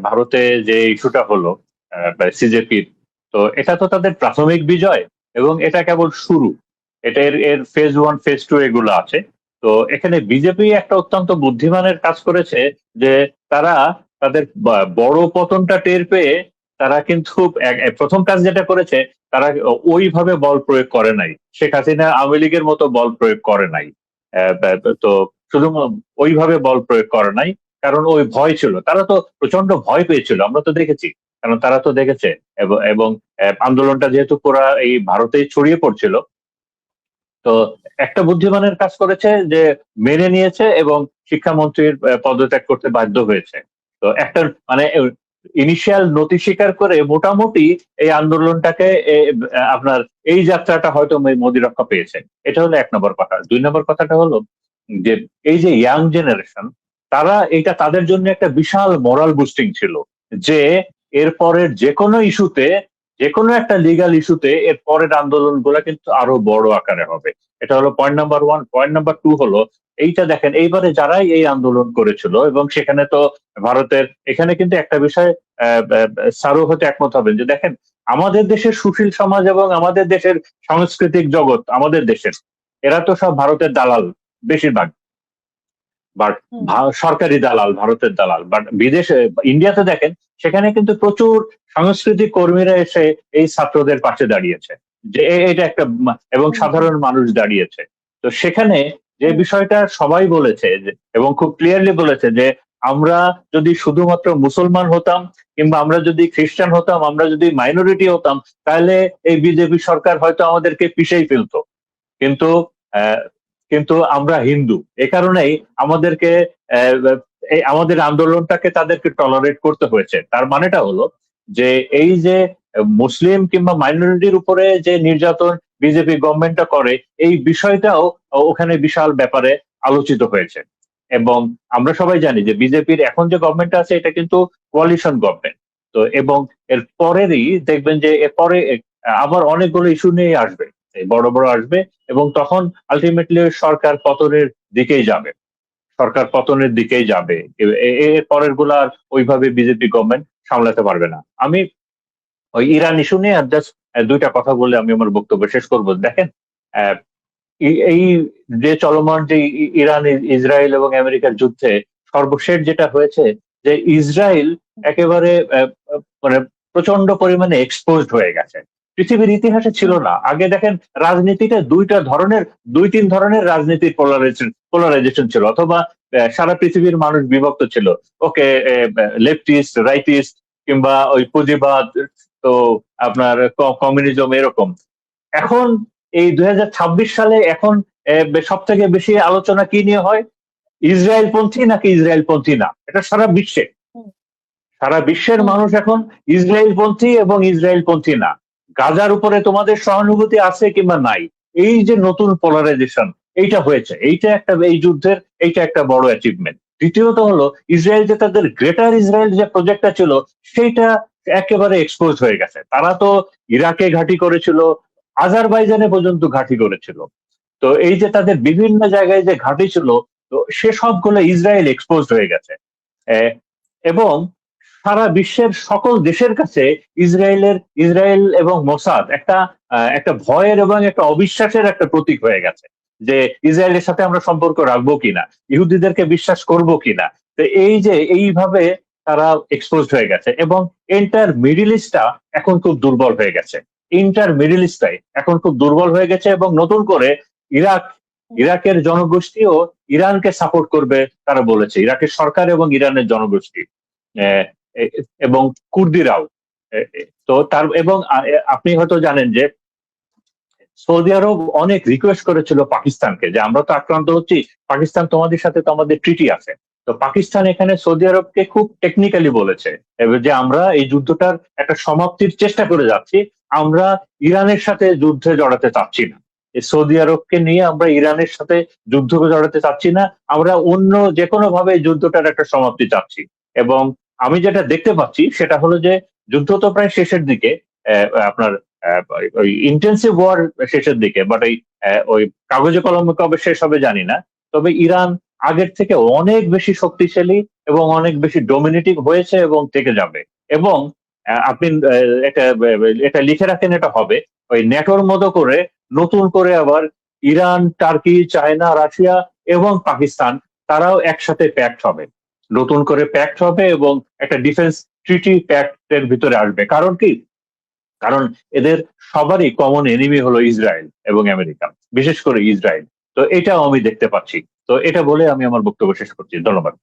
ভারতে যে ইস্যুটা হলো সিজেপির, তো এটা তো তাদের প্রাথমিক বিজয় এবং এটা কেবল শুরু। এটা এর ফেজ 1 ফেজ 2 এগুলো আছে। তো এখানে বিজেপি একটা অত্যন্ত বুদ্ধিমানের কাজ করেছে যে তারা তাদের বড় পতনটা টের পেয়ে তারা কিন্তু প্রথম কাজ যেটা করেছে, তারা ওইভাবে বল প্রয়োগ করে নাই, শেখ হাসিনা আওয়ামী লীগের মতো বল প্রয়োগ করে নাই। তো শুধু ওইভাবে বল প্রয়োগ করে নাই, কারণ ওই ভয় ছিল, তারা তো প্রচন্ড ভয় পেয়েছিল, আমরা তো দেখেছি। কারণ তারা তো দেখেছে এবং আন্দোলনটা যেহেতু পুরা এই ভারতেই ছড়িয়ে পড়ছিল, তো একটা বুদ্ধিমানের কাজ করেছে যে মেনে নিয়েছে এবং শিক্ষামন্ত্রীর পদত্যাগ করতে বাধ্য হয়েছে। তো একটা মানে ইনিশিয়াল নতি স্বীকার করে মোটামুটি এই আন্দোলনটাকে আপনার এই যাত্রাটা হয়তো মোদী রক্ষা পেয়েছে। এটা হলো 1 নম্বর কথা। 2 নম্বর কথাটা হলো যে এই যে ইয়াং জেনারেশন, তারা এটা তাদের জন্য একটা বিশাল মোরাল বুস্টিং ছিল যে এর পরের যে কোনো ইস্যুতে, যে কোনো একটা লিগাল ইস্যুতে এর পরের আন্দোলন গুলা কিন্তু আরো বড় আকারে হবে। এটা হলো পয়েন্ট নাম্বার 1। পয়েন্ট নাম্বার 2 হলো এইটা দেখেন, এইবারে যারাই এই আন্দোলন করেছিল এবং সেখানে তো ভারতের, এখানে কিন্তু একটা বিষয় স্যারও হয়তো একমত হবেন যে দেখেন, আমাদের দেশের সুশীল সমাজ এবং আমাদের দেশের সাংস্কৃতিক জগৎ, আমাদের দেশের, এরা তো সব ভারতের দালাল বেশিরভাগ, বাট সরকারি দালাল, ভারতের দালাল। বাট বিদেশে, ইন্ডিয়াতে দেখেন, সেখানে কিন্তু প্রচুর সাংস্কৃতিক কর্মীরা এসে এই ছাত্রদের পাশে দাঁড়িয়েছে, যে এটা একটা, এবং সাধারণ মানুষ দাঁড়িয়েছে। তো সেখানে যে বিষয়টা সবাই বলেছে এবং খুব ক্লিয়ারলি বলেছে যে আমরা যদি শুধুমাত্র মুসলমান হতাম, কিংবা আমরা যদি খ্রিস্টান হতাম, আমরা যদি মাইনরিটি হতাম, তাহলে এই বিজেপি সরকার হয়তো আমাদেরকে পিষেই ফেলতো। কিন্তু কিন্তু আমরা হিন্দু, এ কারণেই আমাদেরকে আমাদের আন্দোলনটাকে তাদেরকে টলারেট করতে হয়েছে। তার মানেটা হলো যে এই যে মুসলিম কিংবা মাইনরিটির উপরে যে নির্যাতন বিজেপি গভর্নমেন্টটা করে, এই বিষয়টাও ওখানে বিশাল ব্যাপারে আলোচিত হয়েছে। এবং আমরা সবাই জানি যে বিজেপির এখন যে গভর্নমেন্ট আছে, এটা কিন্তু কোয়ালিশন গভর্নমেন্ট। তো এবং এর পরেরই দেখবেন যে এরপরে আবার অনেকগুলো ইস্যু নিয়ে আসবে, বড় বড় আসবে, এবং তখন আলটিমেটলি সরকার পতনের দিকেই যাবে, সরকার পতনের দিকেই যাবে। এর পরের গুলা আর ওইভাবে বিজেপি গভর্নমেন্ট সামলাতে পারবে না। আমি ওই ইরান ইস্যু নিয়ে জাস্ট 2টা কথা বলে আমি আমার বক্তব্য শেষ করব। দেখেন, এই যে চলমান যে ইরান, ইসরায়েল এবং আমেরিকার যুদ্ধে সর্বশেষ যেটা হয়েছে, যে ইসরায়েল একেবারে মানে প্রচন্ড পরিমাণে এক্সপোজড হয়ে গেছে। পৃথিবীর ইতিহাসে ছিল না। আগে দেখেন, রাজনীতিটা 2-3 ধরনের রাজনীতির পোলারাইজেশন ছিল, অথবা সারা পৃথিবীর মানুষ বিভক্ত ছিল। ওকে, লেফটিস্ট, রাইটিস্ট, কিংবা ওই পুঁজিবাদ, তো আপনার কমিউনিজম, এরকম। এখন এই 2026 সালে এখন সব থেকে বেশি আলোচনা কি নিয়ে হয়? ইসরায়েল পন্থী নাকি ইসরায়েল পন্থী না। এটা সারা বিশ্বের মানুষ এখন ইসরায়েল পন্থী এবং ইসরায়েল পন্থী না। গাজার উপরে তোমাদের সহানুভূতি আছে কিংবা নাই, এই যে নতুন পোলারাইজেশন এইটা হয়েছে, এইটা একটা, এই যুদ্ধের এইটা একটা বড় অ্যাচিভমেন্ট। দ্বিতীয়ত হলো ইসরায়েল যে তাদের গ্রেটার ইসরায়েল যে প্রজেক্টটা ছিল, সেইটা একেবারে এক্সপোজ হয়ে গেছে। তারা তো ইরাকে ঘাঁটি করেছিল, আজারবাইজানে পর্যন্ত ঘাঁটি করেছিল। তো এই যে তাদের বিভিন্ন জায়গায় যে ঘাঁটি ছিল, তো সে সবগুলো ইসরায়েল এক্সপোজ হয়ে গেছে। এবং সারা বিশ্বের সকল দেশের কাছে ইসরায়েল এবং মোসাদ একটা ভয়ের এবং একটা অবিশ্বাসের একটা প্রতীক হয়ে গেছে, যে ইসরায়েলের সাথে আমরা সম্পর্ক রাখবো কিনা, ইহুদিদেরকে বিশ্বাস করব কিনা। তো এই যে এইভাবে তারা এক্সপোজড হয়ে গেছে, এবং এন্টার মিডিল ইস্টটা এখন খুব দুর্বল হয়ে গেছে। এখন খুব দুর্বল হয়ে গেছে, এবং নতুন করে ইরাকের জনগোষ্ঠীও ইরানকে সাপোর্ট করবে, তারা বলেছে, ইরাকের সরকার এবং ইরানের জনগোষ্ঠী এবং কুর্দিরাও। তো তার এবং আপনি হয়তো জানেন যে সৌদি আরব অনেক রিকোয়েস্ট করেছিল পাকিস্তানকে, যে আমরা তো আক্রান্ত হচ্ছি, পাকিস্তান তোমাদের সাথে তো আমাদের ট্রিটি আছে। তো পাকিস্তান এখানে সৌদি আরবকে খুব টেকনিক্যালি বলেছে যে আমরা এই যুদ্ধটার একটা সমাপ্তির চেষ্টা করে যাচ্ছি, আমরা ইরানের সাথে যুদ্ধে জড়াতে চাচ্ছি না। সৌদি আরবকে নিয়ে আমরা ইরানের সাথে যুদ্ধ জড়াতে চাচ্ছি না, আমরা অন্য যে কোনো ভাবে যুদ্ধটার একটা সমাপ্তি চাচ্ছি। এবং আমি যেটা দেখতে পাচ্ছি সেটা হলো যে যুদ্ধ তো প্রায় শেষের দিকে, আপনার ওই ইন্টেন্সিভ ওয়ার শেষের দিকে, বাট ওই কাগজে কলমে কবে শেষ হবে জানি না। তবে ইরান আগের থেকে অনেক বেশি শক্তিশালী এবং অনেক বেশি ডমিনেটিং হয়েছে এবং থেকে যাবে। এবং আপনি এটা এটা লিখে রাখেন, এটা হবে ওই ন্যাটোর মতো করে নতুন করে আবার ইরান, টার্কি, চায়না, রাশিয়া এবং পাকিস্তান তারাও একসাথে প্যাক্ট হবে, নতুন করে প্যাক্ট হবে এবং একটা ডিফেন্স ট্রিটি প্যাক্টের ভিতরে আসবে। কারণ কি? কারণ এদের সবারই কমন এনিমি হলো ইসরায়েল এবং আমেরিকা, বিশেষ করে ইসরায়েল। তো এটাও আমি দেখতে পাচ্ছি। তো এটা বলে আমি আমার বক্তব্য শেষ করছি। ধন্যবাদ।